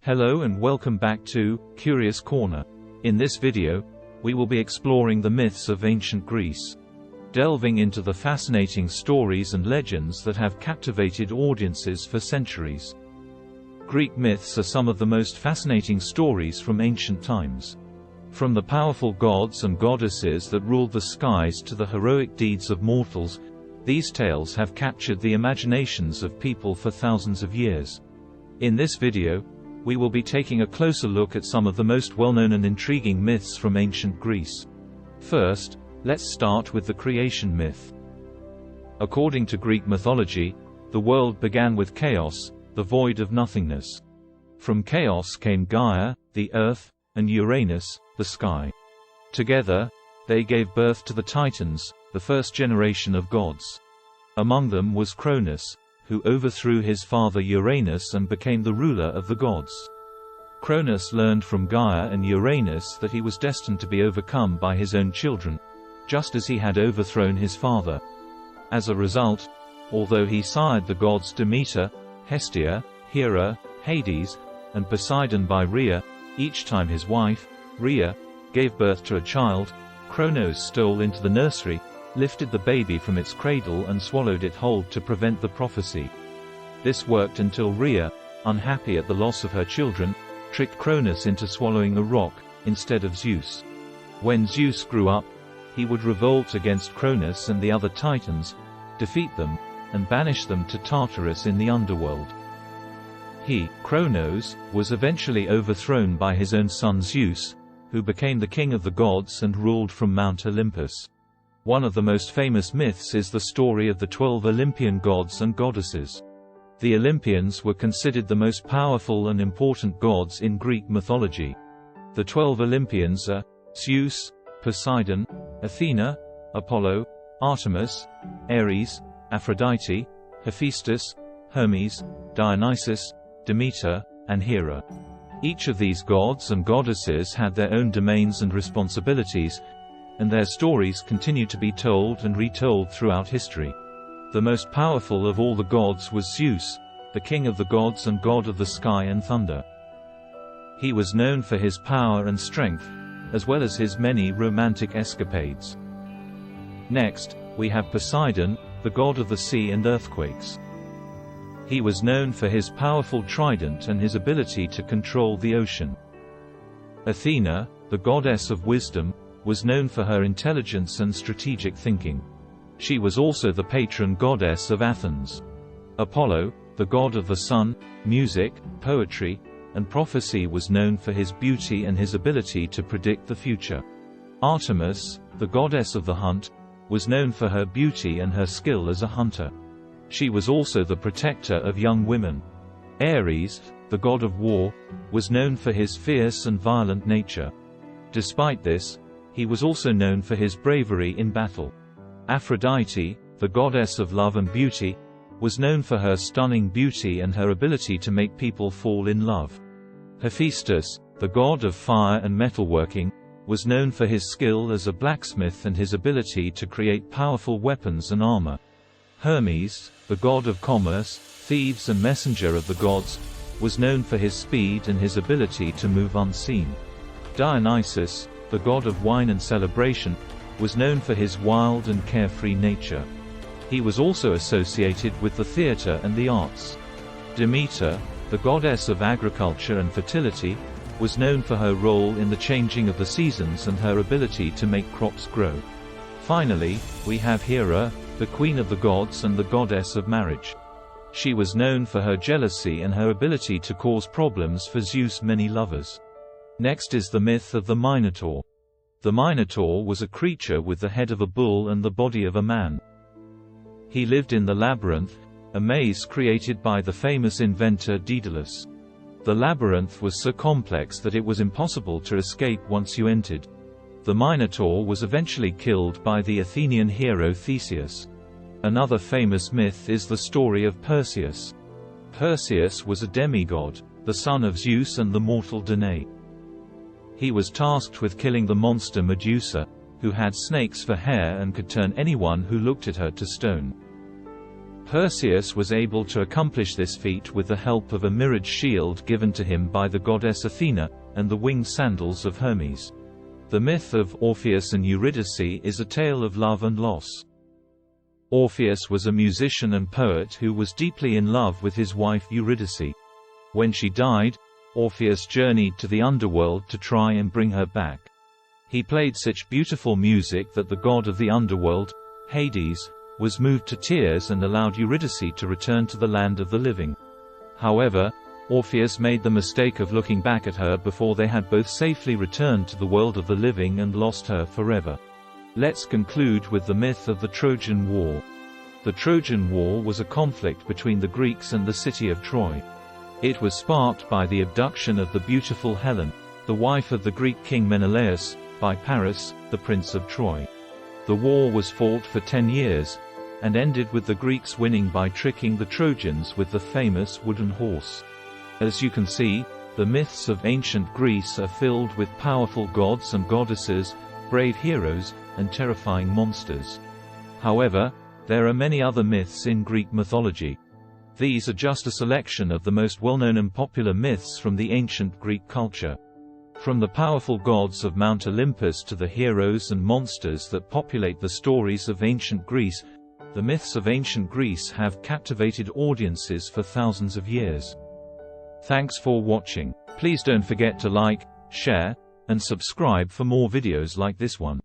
Hello and welcome back to Curious Corner. In this video, we will be exploring the myths of ancient Greece, delving into the fascinating stories and legends that have captivated audiences for centuries. Greek myths are some of the most fascinating stories from ancient times. From the powerful gods and goddesses that ruled the skies to the heroic deeds of mortals, these tales have captured the imaginations of people for thousands of years. In this video, we will be taking a closer look at some of the most well-known and intriguing myths from ancient Greece. First, let's start with the creation myth. According to Greek mythology, the world began with chaos, the void of nothingness. From chaos came Gaia, the earth, and Uranus, the sky. Together, they gave birth to the Titans, the first generation of gods. Among them was Cronus, who overthrew his father Uranus and became the ruler of the gods. Cronus learned from Gaia and Uranus that he was destined to be overcome by his own children, just as he had overthrown his father. As a result, although he sired the gods Demeter, Hestia, Hera, Hades, and Poseidon by Rhea, each time his wife, Rhea, gave birth to a child, Cronus stole into the nursery, lifted the baby from its cradle and swallowed it whole to prevent the prophecy. This worked until Rhea, unhappy at the loss of her children, tricked Cronus into swallowing a rock, instead of Zeus. When Zeus grew up, he would revolt against Cronus and the other Titans, defeat them, and banish them to Tartarus in the underworld. He, Cronus, was eventually overthrown by his own son Zeus, who became the king of the gods and ruled from Mount Olympus. One of the most famous myths is the story of the 12 Olympian gods and goddesses. The Olympians were considered the most powerful and important gods in Greek mythology. The 12 Olympians are Zeus, Poseidon, Athena, Apollo, Artemis, Ares, Aphrodite, Hephaestus, Hermes, Dionysus, Demeter, and Hera. Each of these gods and goddesses had their own domains and responsibilities, and their stories continue to be told and retold throughout history. The most powerful of all the gods was Zeus, the king of the gods and god of the sky and thunder. He was known for his power and strength, as well as his many romantic escapades. Next, we have Poseidon, the god of the sea and earthquakes. He was known for his powerful trident and his ability to control the ocean. Athena, the goddess of wisdom, was known for her intelligence and strategic thinking. She was also the patron goddess of Athens. Apollo, the god of the sun, music, poetry, and prophecy, was known for his beauty and his ability to predict the future. Artemis, the goddess of the hunt, was known for her beauty and her skill as a hunter. She was also the protector of young women. Ares, the god of war, was known for his fierce and violent nature. Despite this, he was also known for his bravery in battle. Aphrodite, the goddess of love and beauty, was known for her stunning beauty and her ability to make people fall in love. Hephaestus, the god of fire and metalworking, was known for his skill as a blacksmith and his ability to create powerful weapons and armor. Hermes, the god of commerce, thieves and messenger of the gods, was known for his speed and his ability to move unseen. Dionysus, the god of wine and celebration, was known for his wild and carefree nature. He was also associated with the theater and the arts. Demeter, the goddess of agriculture and fertility, was known for her role in the changing of the seasons and her ability to make crops grow. Finally, we have Hera, the queen of the gods and the goddess of marriage. She was known for her jealousy and her ability to cause problems for Zeus' many lovers. Next is the myth of the Minotaur. The Minotaur was a creature with the head of a bull and the body of a man. He lived in the labyrinth, a maze created by the famous inventor Daedalus. The labyrinth was so complex that it was impossible to escape once you entered. The Minotaur was eventually killed by the Athenian hero Theseus. Another famous myth is the story of Perseus. Perseus was a demigod, the son of Zeus and the mortal Danae. He was tasked with killing the monster Medusa, who had snakes for hair and could turn anyone who looked at her to stone. Perseus was able to accomplish this feat with the help of a mirrored shield given to him by the goddess Athena, and the winged sandals of Hermes. The myth of Orpheus and Eurydice is a tale of love and loss. Orpheus was a musician and poet who was deeply in love with his wife Eurydice. When she died, Orpheus journeyed to the underworld to try and bring her back. He played such beautiful music that the god of the underworld, Hades, was moved to tears and allowed Eurydice to return to the land of the living. However, Orpheus made the mistake of looking back at her before they had both safely returned to the world of the living and lost her forever. Let's conclude with the myth of the Trojan War. The Trojan War was a conflict between the Greeks and the city of Troy. It was sparked by the abduction of the beautiful Helen, the wife of the Greek king Menelaus, by Paris, the prince of Troy. The war was fought for 10 years, and ended with the Greeks winning by tricking the Trojans with the famous wooden horse. As you can see, the myths of ancient Greece are filled with powerful gods and goddesses, brave heroes, and terrifying monsters. However, there are many other myths in Greek mythology. These are just a selection of the most well-known and popular myths from the ancient Greek culture. From the powerful gods of Mount Olympus to the heroes and monsters that populate the stories of ancient Greece, the myths of ancient Greece have captivated audiences for thousands of years. Thanks for watching. Please don't forget to like, share, and subscribe for more videos like this one.